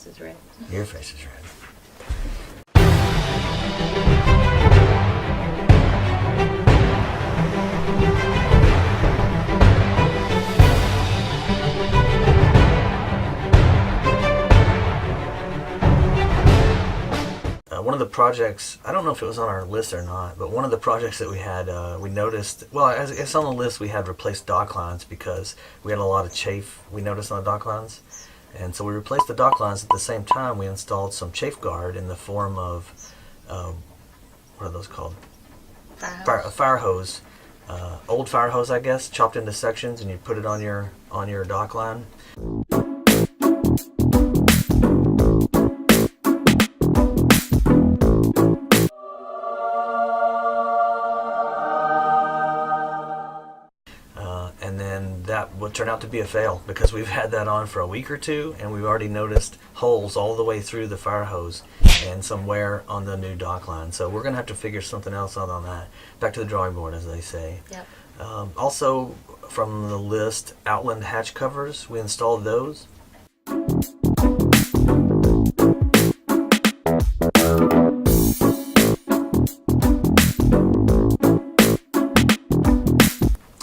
face is red. Your face is red. One of the projects, I don't know if it was on our list or not, but one of the projects that we had, we noticed, well, it's on the list, we had replaced dock lines because we had a lot of chafe we noticed on the dock lines. And so we replaced the dock lines. At the same time, we installed some chafe guard in the form of, what are those called? A fire hose. Old fire hose, I guess, chopped into sections, and you put it on your dock line. And then that would turn out to be a fail because we've had that on for a week or two, and we've already noticed holes all the way through the fire hose and some wear on the new dock line. So we're going to have to figure something else out on that. Back to the drawing board, as they say. Yep. Also, from the list, Outland hatch covers, we installed those.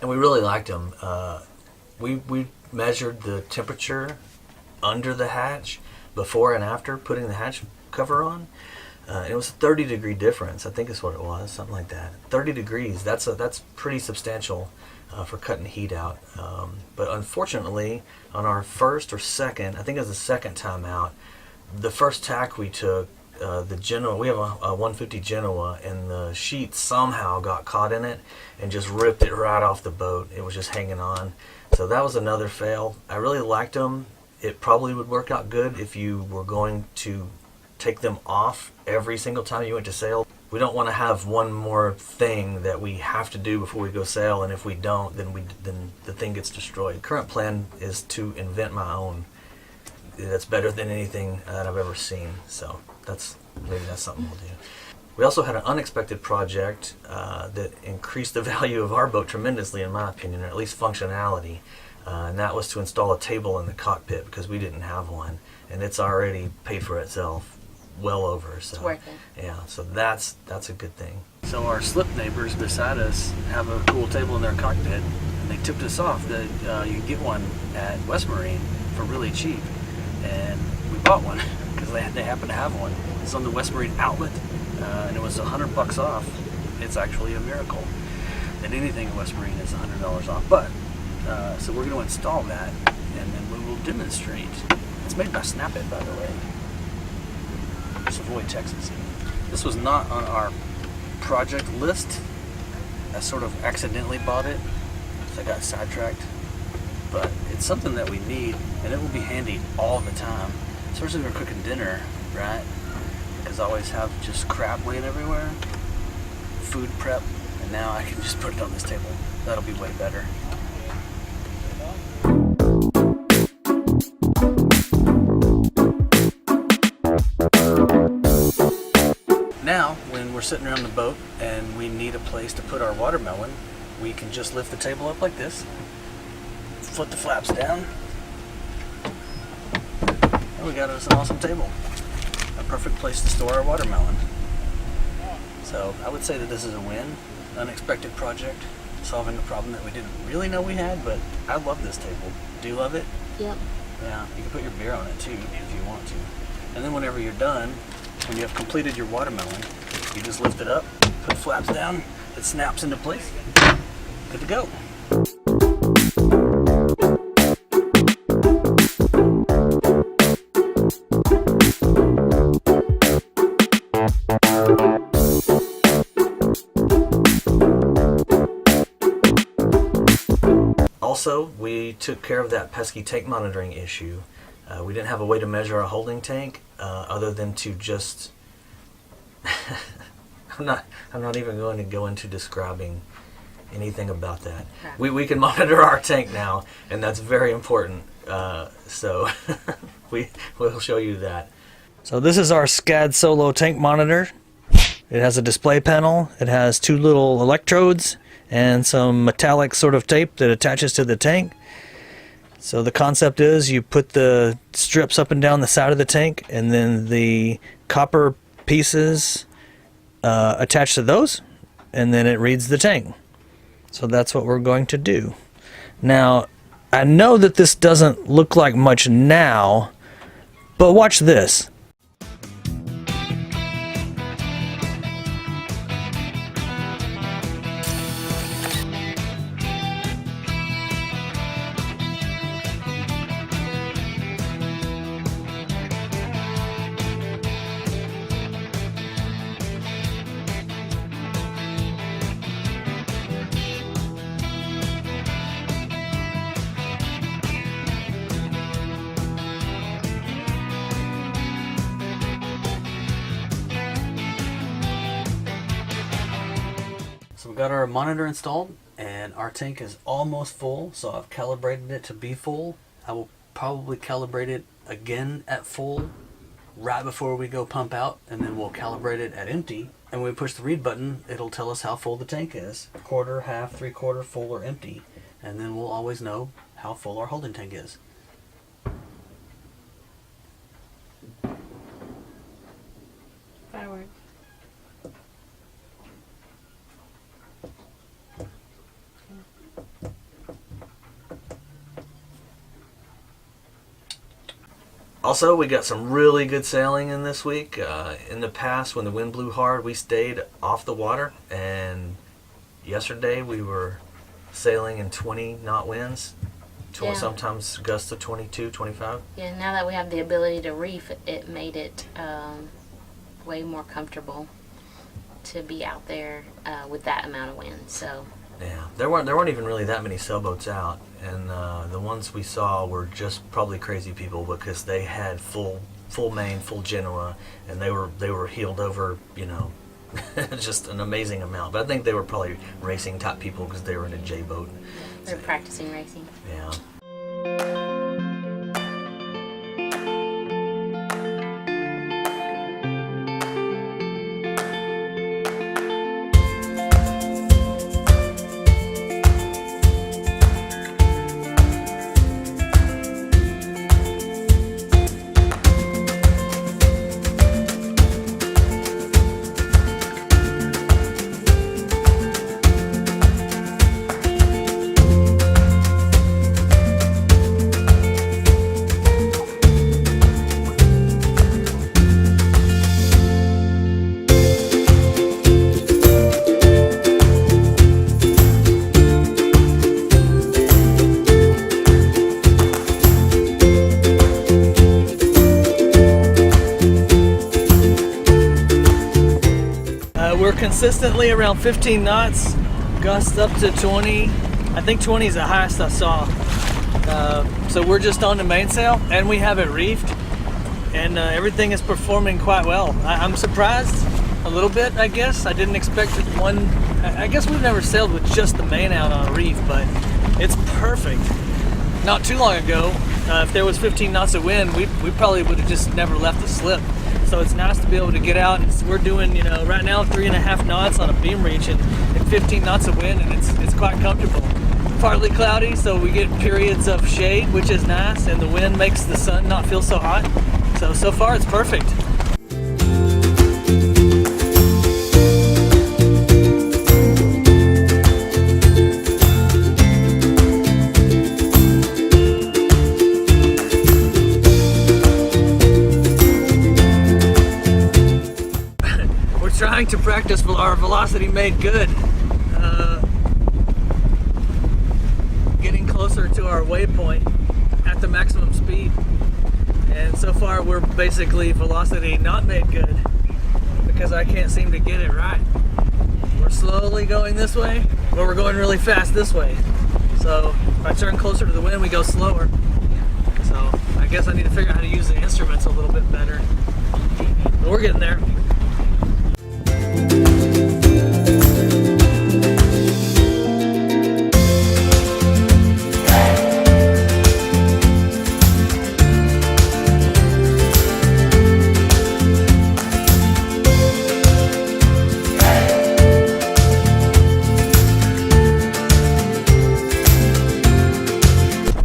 And we really liked them. We measured the temperature under the hatch before and after putting the hatch cover on. It was a 30-degree difference, I think is what it was, something like that. 30 degrees, that's pretty substantial for cutting heat out. But unfortunately, on our first or second, I think it was the second time out, the first tack we took, the Genoa, we have a 150 Genoa, and the sheet somehow got caught in it and just ripped it right off the boat. It was just hanging on. So that was another fail. I really liked them. It probably would work out good if you were going to take them off every single time you went to sail. We don't want to have one more thing that we have to do before we go sail, and if we don't, then the thing gets destroyed. Current plan is to invent my own that's better than anything that I've ever seen. So maybe that's something we'll do. We also had an unexpected project that increased the value of our boat tremendously, in my opinion, or at least functionality. And that was to install a table in the cockpit because we didn't have one, and it's already paid for itself well over. So it's worth it. Yeah, so that's a good thing. So our slip neighbors beside us have a cool table in their cockpit, and they tipped us off that you can get one at West Marine for really cheap, and we bought one because they happen to have one. It's on the West Marine outlet, and it was $100 off. It's actually a miracle that anything at West Marine is $100 off. But so we're going to install that, and then we will demonstrate. It's made by Snap It, by the way. Savoy, Texas. This was not on our project list. I sort of accidentally bought it, so I got sidetracked. But it's something that we need, and it will be handy all the time, especially when we're cooking dinner, right? Because I always have just crap laying everywhere. Food prep, and now I can just put it on this table. That'll be way better. Now, when we're sitting around the boat and we need a place to put our watermelon, we can just lift the table up like this, flip the flaps down, and we got us an awesome table. A perfect place to store our watermelon. So I would say that this is a win. Unexpected project, solving a problem that we didn't really know we had, but I love this table. Do you love it? Yep. Yeah, you can put your beer on it too if you want to. And then whenever you're done, when you have completed your watermelon, you just lift it up, put flaps down, it snaps into place. Good to go. Also, we took care of that pesky tank monitoring issue. We didn't have a way to measure our holding tank other than to just I'm not even going to go into describing anything about that. We can monitor our tank now, and that's very important. So we'll show you that. So this is our SCAD Solo tank monitor. It has a display panel. It has two little electrodes and some metallic sort of tape that attaches to the tank. So the concept is you put the strips up and down the side of the tank, and then the copper pieces attached to those, and then it reads the tank. So that's what we're going to do. Now, I know that this doesn't look like much now, but watch this. So we got our monitor installed, and our tank is almost full, so I've calibrated it to be full. I will probably calibrate it again at full right before we go pump out, and then we'll calibrate it at empty. And when we push the read button, it'll tell us how full the tank is. Quarter, half, 3/4, full, or empty. And then we'll always know how full our holding tank is. Fireworks. Also, we got some really good sailing in this week. In the past, when the wind blew hard, we stayed off the water, and yesterday we were sailing in 20 knot winds, Yeah. sometimes gusts of 22, 25. Yeah, now that we have the ability to reef, it made it way more comfortable to be out there with that amount of wind. So Yeah, there weren't even really that many sailboats out, and the ones we saw were just probably crazy people because they had full main, full Genoa, and they were heeled over, just an amazing amount. But I think they were probably racing type people because they were in a J boat. they're practicing racing. Yeah. We're consistently around 15 knots, gusts up to 20. I think 20 is the highest I saw. So we're just on the mainsail, and we have it reefed, and everything is performing quite well. I'm surprised a little bit, I guess. I didn't expect one. I guess we've never sailed with just the main out on a reef, but it's perfect. Not too long ago, if there was 15 knots of wind, we probably would have just never left the slip. So it's nice to be able to get out. We're doing, right now 3.5 knots on a beam reach and 15 knots of wind, and it's quite comfortable. Partly cloudy, so we get periods of shade, which is nice, and the wind makes the sun not feel so hot. So far it's perfect. Trying to practice our velocity made good, getting closer to our waypoint at the maximum speed, and so far we're basically velocity not made good because I can't seem to get it right. We're slowly going this way, but we're going really fast this way, so if I turn closer to the wind we go slower. So I guess I need to figure out how to use the instruments a little bit better, but we're getting there.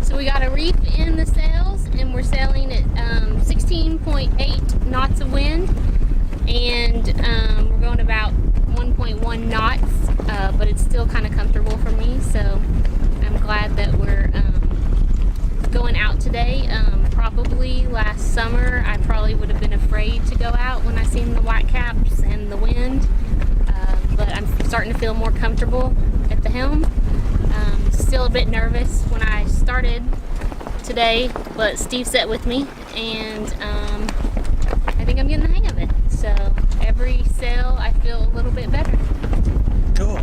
So we got a reef and we're going about 1.1 knots, but it's still kind of comfortable for me, so I'm glad that we're going out today. Probably last summer I probably would have been afraid to go out when I seen the whitecaps and the wind, but I'm starting to feel more comfortable at the helm. Still a bit nervous when I started today, but Steve sat with me, and I think I'm getting the hang of it. So every sail I feel a little bit better. Cool.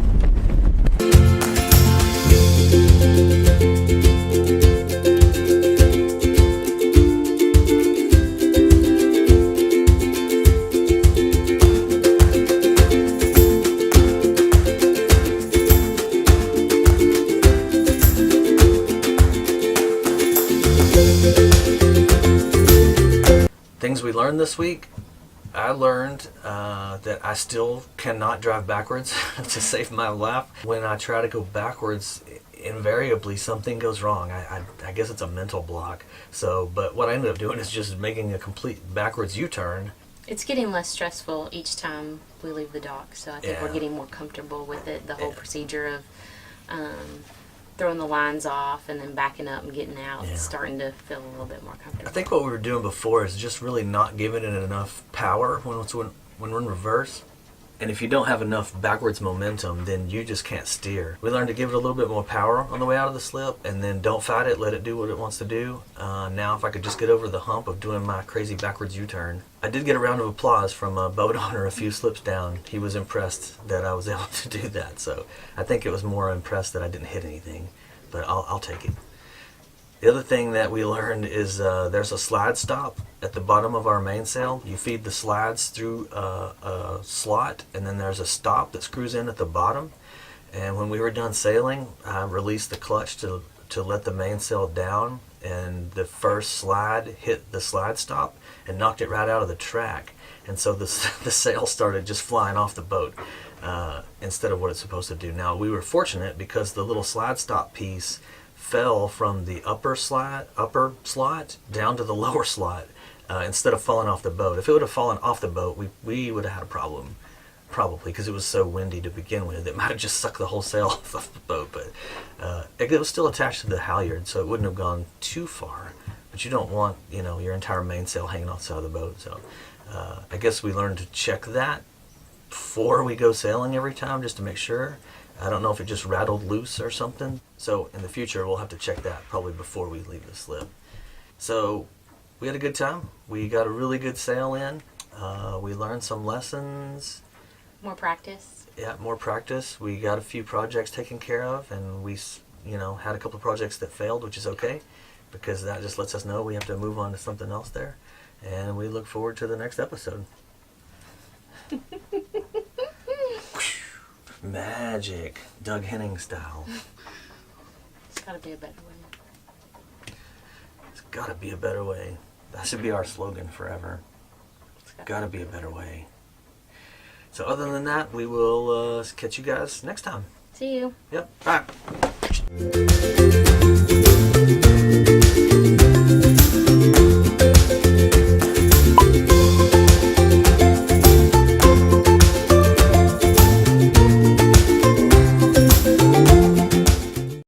Things we learned this week. I learned that I still cannot drive backwards to save my life. When I try to go backwards, invariably something goes wrong. I guess it's a mental block. So, but what I ended up doing is just making a complete backwards U-turn. It's getting less stressful each time we leave the dock, so I think Yeah. we're getting more comfortable with it. The whole procedure of throwing the lines off and then backing up and getting out, Yeah. it's starting to feel a little bit more comfortable. I think what we were doing before is just really not giving it enough power when we're in reverse. And if you don't have enough backwards momentum, then you just can't steer. We learned to give it a little bit more power on the way out of the slip, and then don't fight it, let it do what it wants to do. Now if I could just get over the hump of doing my crazy backwards U-turn. I did get a round of applause from a boat owner a few slips down. He was impressed that I was able to do that. So I think it was more impressed that I didn't hit anything, but I'll take it. The other thing that we learned is there's a slide stop at the bottom of our mainsail. You feed the slides through a slot, and then there's a stop that screws in at the bottom. And when we were done sailing, I released the clutch to let the mainsail down, and the first slide hit the slide stop and knocked it right out of the track. And so the sail started just flying off the boat instead of what it's supposed to do. Now, we were fortunate because the little slide stop piece fell from the upper slot down to the lower slot instead of falling off the boat. If it would have fallen off the boat, we would have had a problem, probably, because it was so windy to begin with. It might have just sucked the whole sail off the boat, but it was still attached to the halyard, so it wouldn't have gone too far. But you don't want, your entire mainsail hanging off the side of the boat. So I guess we learned to check that before we go sailing every time, just to make sure. I don't know if it just rattled loose or something. So in the future, we'll have to check that probably before we leave the slip. So we had a good time. We got a really good sail in. We learned some lessons. More practice. Yeah, more practice. We got a few projects taken care of, and we, had a couple of projects that failed, which is okay, because that just lets us know we have to move on to something else there. And we look forward to the next episode. Magic, Doug Henning style. It's gotta be a better way. It's gotta be a better way. That should be our slogan forever. It's gotta be a better way. So other than that, we will catch you guys next time. See you. Yep. Bye.